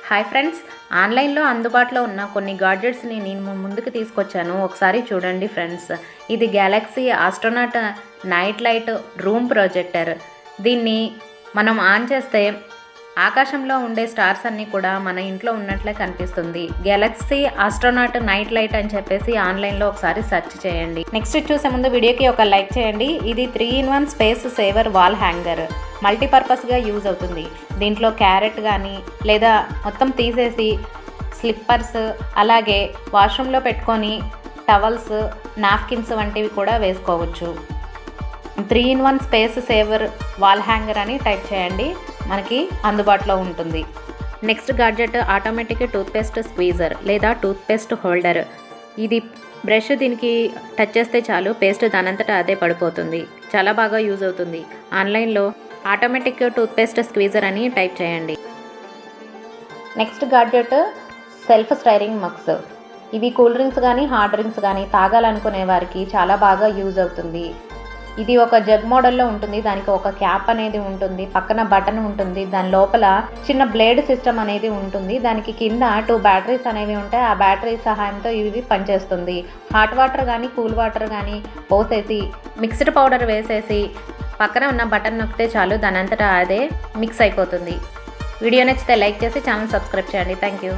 Hi friends, ఆన్లైన్లో అందుబాటులో ఉన్న కొన్ని గాడ్జెట్స్ని నేను ముందుకు తీసుకొచ్చాను. ఒకసారి చూడండి ఫ్రెండ్స్. ఇది Galaxy astronaut night light room projector. దీన్ని మనం ఆన్ చేస్తే ఆకాశంలో ఉండే స్టార్స్ అన్నీ కూడా మన ఇంట్లో ఉన్నట్లే కనిపిస్తుంది. గ్యాలక్సీ ఆస్ట్రోనాట్ నైట్ లైట్ అని చెప్పేసి ఆన్లైన్లో ఒకసారి సెర్చ్ చేయండి. నెక్స్ట్ చూసే ముందు వీడియోకి ఒక లైక్ చేయండి. ఇది 3-in-1 space saver wall hanger. మల్టీపర్పస్గా యూజ్ అవుతుంది. దీంట్లో క్యారెట్ కానీ లేదా మొత్తం తీసేసి స్లిప్పర్స్, అలాగే వాష్రూమ్లో పెట్టుకొని టవల్స్, నాప్కిన్స్ వంటివి కూడా వేసుకోవచ్చు. 3-in-1 space saver wall hanger అని టైప్ చేయండి, మనకి అందుబాటులో ఉంటుంది. Next gadget automatic toothpaste squeezer లేదా టూత్పేస్ట్ హోల్డర్. ఇది బ్రష్ దీనికి టచ్ చేస్తే చాలు పేస్ట్ దానంతటా అదే పడిపోతుంది. చాలా బాగా యూజ్ అవుతుంది. ఆన్లైన్లో ఆటోమేటిక్ టూత్పేస్ట్ స్క్వీజర్ అని టైప్ చేయండి. Next gadget self steering mugs. ఇవి కూల్ డ్రింక్స్ కానీ హాట్ డ్రింక్స్ కానీ తాగాలనుకునే వారికి చాలా బాగా యూజ్ అవుతుంది. ఇది ఒక జగ్ మోడల్లో ఉంటుంది. దానికి ఒక క్యాప్ అనేది ఉంటుంది, పక్కన బటన్ ఉంటుంది, దాని లోపల చిన్న బ్లేడ్ సిస్టమ్ అనేది ఉంటుంది. దానికి కింద 2 బ్యాటరీస్ అనేవి ఉంటాయి. ఆ బ్యాటరీ సహాయంతో ఇవి పనిచేస్తుంది. హాట్ వాటర్ కానీ కూల్ వాటర్ కానీ పోసేసి మిక్స్డ్ పౌడర్ వేసేసి పక్కన ఉన్న బటన్ నొక్కితే చాలు, దానంతటా అదే మిక్స్ అయిపోతుంది. వీడియో నచ్చితే లైక్ చేసి ఛానల్ సబ్స్క్రైబ్ చేయండి. Thank you.